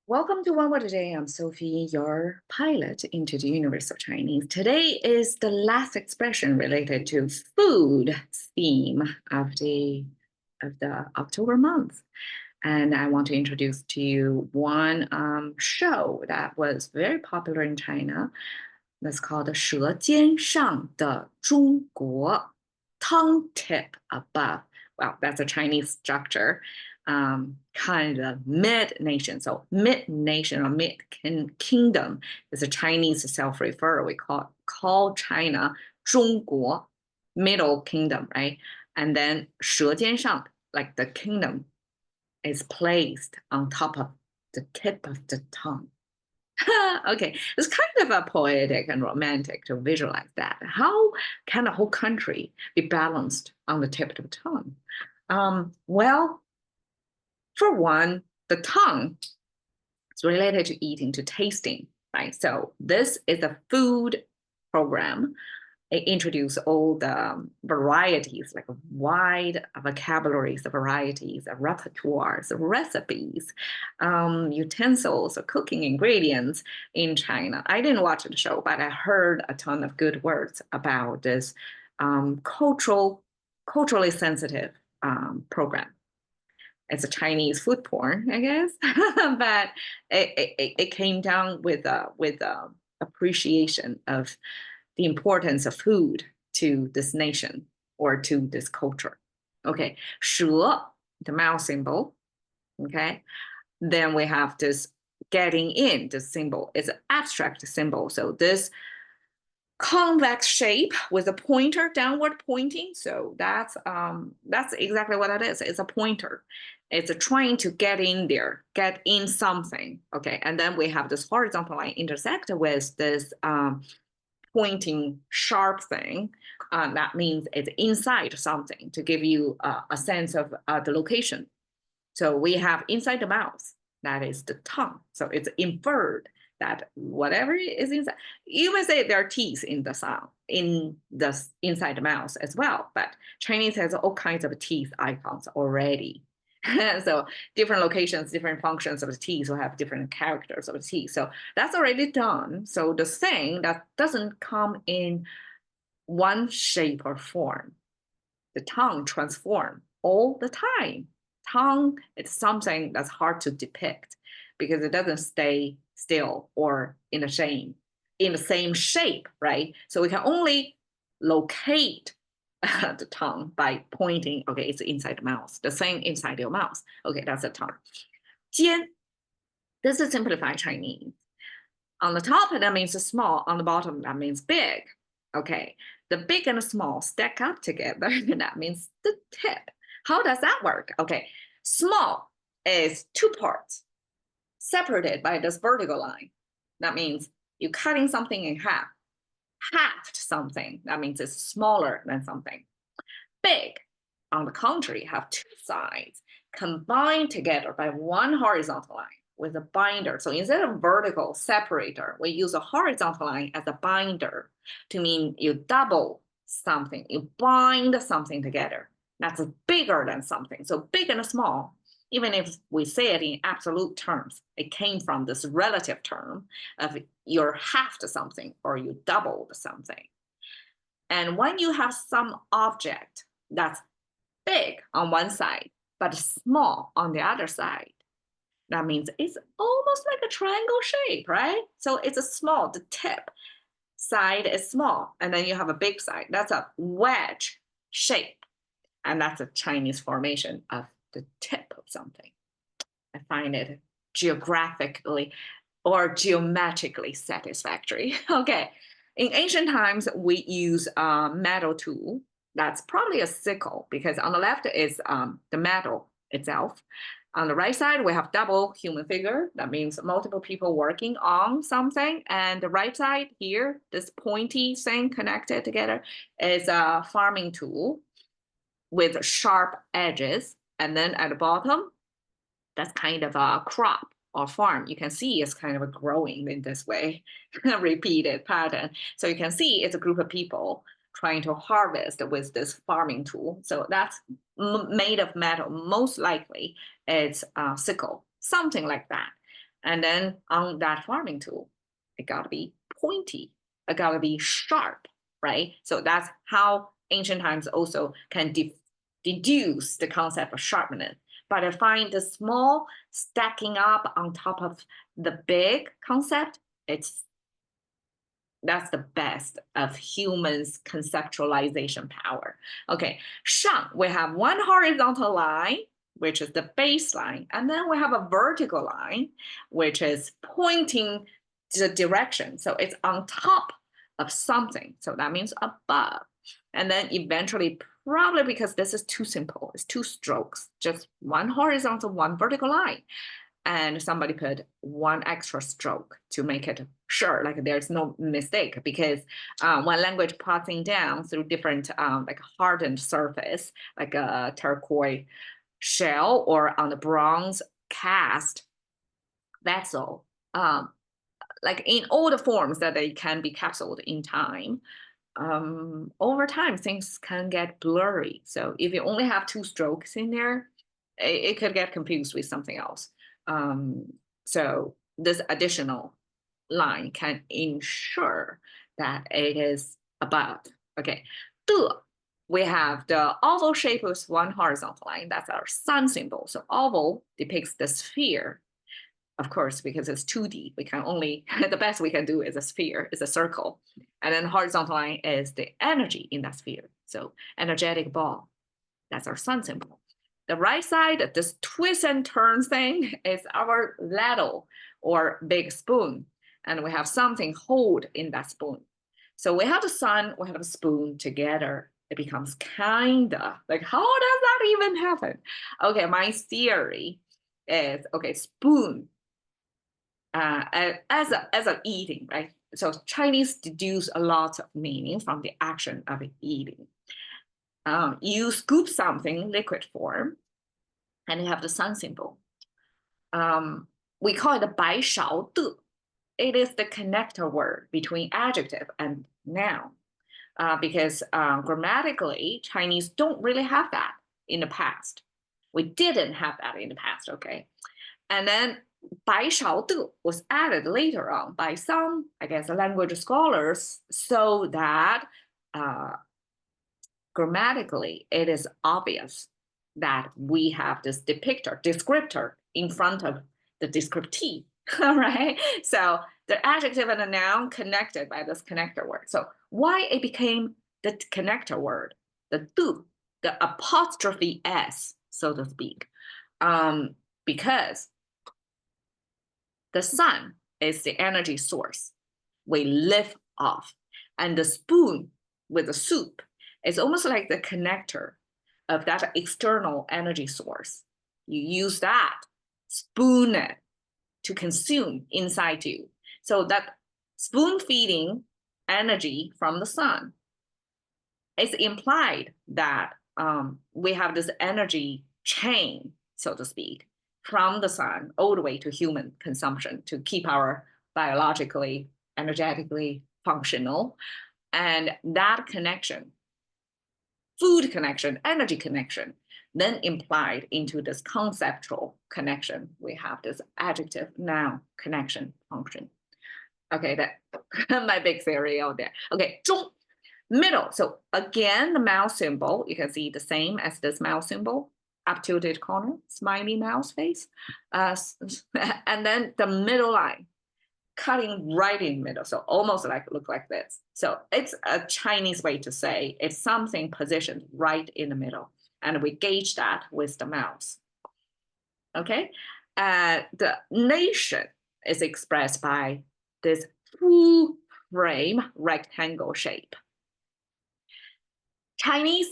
Welcome to One Word a Day. I'm Sophie, your pilot into the universe of Chinese. Today is the last expression related to food theme of the October month. And I want to introduce to you one show that was very popular in China. That's called 舌尖上的中国, tongue tip above. Well, that's a Chinese structure, kind of mid-nation. So mid-nation or mid-kingdom is a Chinese self-refer. We call China 中国, middle kingdom, right? And then 舌尖上, like the kingdom, is placed on top of the tip of the tongue. Okay, it's kind of a poetic and romantic to visualize that. How can a whole country be balanced on the tip of the tongue? Well, for one, the tongue is related to eating, to tasting, right? So this is a food program. It introduces all the varieties, like wide vocabularies, varieties, repertoires, recipes, utensils, cooking ingredients in China. I didn't watch the show, but I heard a ton of good words about this culturally sensitive program. It's a Chinese food porn, I guess, but it came down with appreciation of the importance of food to this nation or to this culture. Okay, 舌, the mouth symbol. Okay, then we have this getting in, the symbol. It's an abstract symbol. So this convex shape with a pointer downward pointing. So that's exactly what it is. It's a pointer. It's trying to get in there, get in something. Okay, and then we have this horizontal line intersect with this pointing sharp thing. That means it's inside something to give you a sense of the location. So we have inside the mouth, that is the tongue. So it's inferred that whatever is inside, you may say there are teeth in the sound, inside the mouth as well, but Chinese has all kinds of teeth icons already. So different locations, different functions of the teeth will have different characters of the teeth. So that's already done. So the thing that doesn't come in one shape or form, the tongue transforms all the time. Tongue is something that's hard to depict because it doesn't stay still or in the same shape, right? So we can only locate the tongue by pointing, okay, it's inside the mouth, the thing inside your mouth. Okay, that's the tongue. 尖, this is simplified Chinese. On the top, that means small. On the bottom, that means big. Okay, the big and the small stack up together, and that means the tip. How does that work? Okay, small is two parts separated by this vertical line. That means you're cutting something in half. Halved something, that means it's smaller than something. Big, on the contrary, have two sides combined together by one horizontal line with a binder. So instead of vertical separator, we use a horizontal line as a binder to mean you double something, you bind something together. That's bigger than something. So big and small, even if we say it in absolute terms, it came from this relative term of you're half to something or you doubled something. And when you have some object that's big on one side, but small on the other side, that means it's almost like a triangle shape, right? So it's a small, the tip side is small, and then you have a big side. That's a wedge shape. And that's a Chinese formation of the tip of something. I find it geographically or geometrically satisfactory. Okay. In ancient times, we use a metal tool. That's probably a sickle because on the left is the metal itself. On the right side, we have double human figure. That means multiple people working on something. And the right side here, this pointy thing connected together is a farming tool with sharp edges. And then at the bottom, that's kind of a crop or farm. You can see it's kind of growing in this way, repeated pattern. So you can see it's a group of people trying to harvest with this farming tool. So that's made of metal. Most likely it's a sickle, something like that. And then on that farming tool, it gotta be pointy, it gotta be sharp, right? So that's how ancient times also can deduce the concept of sharpness. But I find the small stacking up on top of the big concept, that's the best of humans' conceptualization power. Okay, 上, we have one horizontal line, which is the baseline, and then we have a vertical line, which is pointing the direction. So it's on top of something. So that means above. And then eventually, probably because this is too simple, it's 2 strokes, just one horizontal, one vertical line. And somebody put 1 extra stroke to make it sure, like there's no mistake, because when language passing down through different like hardened surface, like a turquoise shell or on the bronze cast vessel, like in all the forms that they can be capsuled in time, over time things can get blurry. So if you only have 2 strokes in there, it could get confused with something else. So this additional line can ensure that it is above. Okay, 的, we have the oval shape with 1 horizontal line. That's our sun symbol. So oval depicts the sphere. Of course, because it's 2D, we can only, the best we can do is a sphere, is a circle. And then horizontal line is the energy in that sphere. So energetic ball, that's our sun symbol. The right side, this twist and turn thing, is our ladle or big spoon. And we have something hold in that spoon. So we have the sun, we have the spoon together. It becomes kinda, like, how does that even happen? Okay, my theory is, okay, spoon, as a eating, right? So Chinese deduce a lot of meaning from the action of eating. You scoop something liquid form, and you have the sun symbol. We call it the 白勺的. It is the connector word between adjective and noun, because grammatically, Chinese don't really have that in the past. We didn't have that in the past, okay? And then 白勺的 was added later on by some, I guess, language scholars, so that grammatically it is obvious that we have this descriptor in front of the descriptee, right? So the adjective and the noun connected by this connector word. So why it became the connector word, the apostrophe S, so to speak, because the sun is the energy source we live off, and the spoon with the soup is almost like the connector of that external energy source. You use that, spoon it to consume inside you. So that spoon feeding energy from the sun, it's implied that we have this energy chain, so to speak, from the sun all the way to human consumption to keep our biologically, energetically functional. And that connection, food connection, energy connection, then implied into this conceptual connection. We have this adjective noun connection function. Okay, that my big theory out there. Okay, 中, middle. So again, the mouse symbol, you can see the same as this mouse symbol, up tilted corner, smiley mouse face. And then the middle line, cutting right in the middle. So almost like look like this. So it's a Chinese way to say it's something positioned right in the middle. And we gauge that with the mouse. Okay. The nation is expressed by this full frame rectangle shape. Chinese,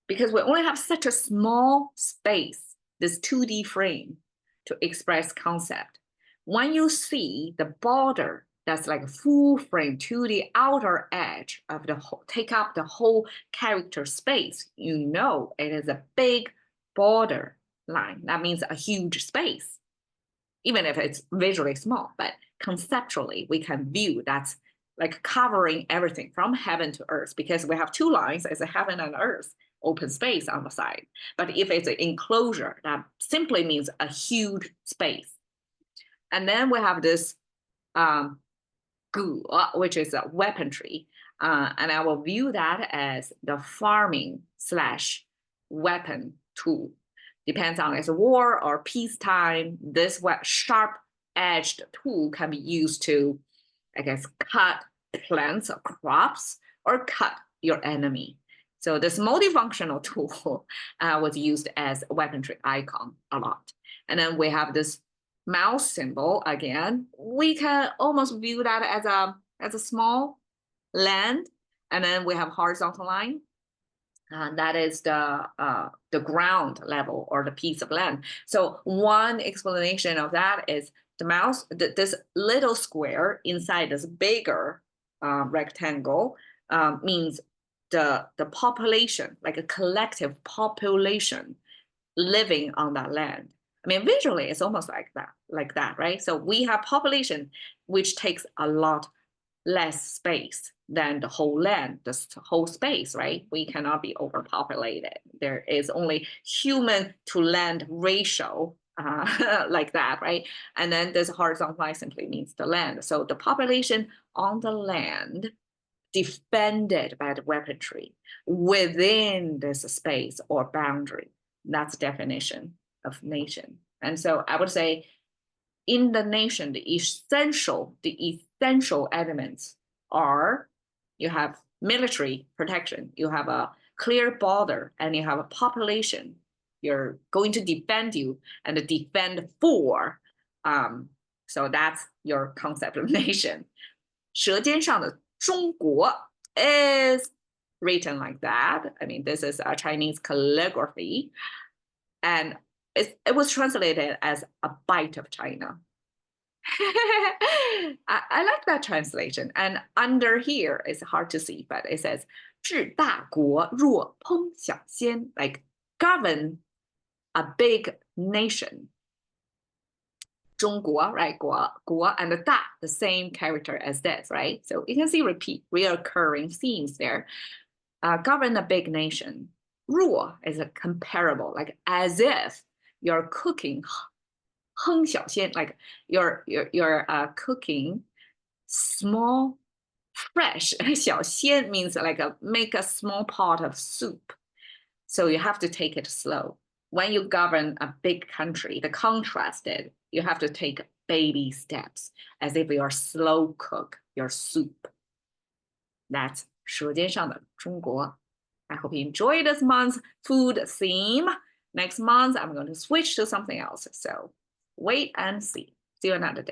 because we only have such a small space, this 2D frame to express concept. When you see the border that's like full frame to the outer edge of the whole, take up the whole character space, you know it is a big border line. That means a huge space, even if it's visually small, but conceptually we can view that's like covering everything from heaven to earth, because we have 2 lines as a heaven and earth, open space on the side. But if it's an enclosure, that simply means a huge space. And then we have this 戈, which is a weaponry. And I will view that as the farming / weapon tool. Depends on it's war or peacetime. This sharp-edged tool can be used to, I guess, cut plants or crops or cut your enemy. So this multifunctional tool was used as a weaponry icon a lot. And then we have this mouse symbol again. We can almost view that as a small land. And then we have horizontal line. That is the ground level or the piece of land. So one explanation of that is the mouse, this little square inside this bigger rectangle means the population, like a collective population living on that land. I mean, visually, it's almost like that, right? So we have population, which takes a lot less space than the whole land, the whole space, right? We cannot be overpopulated. There is only human to land ratio like that, right? And then this horizontal line simply means the land. So the population on the land defended by the weaponry within this space or boundary. That's the definition of nation. And so I would say in the nation, the essential elements are you have military protection, you have a clear border, and you have a population. You're going to defend you and defend for. So that's your concept of nation. 舌尖上的中国 is written like that. I mean, this is a Chinese calligraphy. And it was translated as a bite of China. I like that translation. And under here, it's hard to see, but it says 治大国若烹小鲜, like govern a big nation. 中国, right? 国 and the 大, the same character as this, right? So you can see reoccurring themes there. Govern a big nation. 若 is a comparable, like as if you're cooking 烹小鲜, like you're cooking small, fresh. 小鲜 means like make a small pot of soup. So you have to take it slow. When you govern a big country, the contrast is you have to take baby steps as if you are slow cook your soup. That's 舌尖上的中国. I hope you enjoy this month's food theme. Next month, I'm going to switch to something else. So wait and see. See you another day.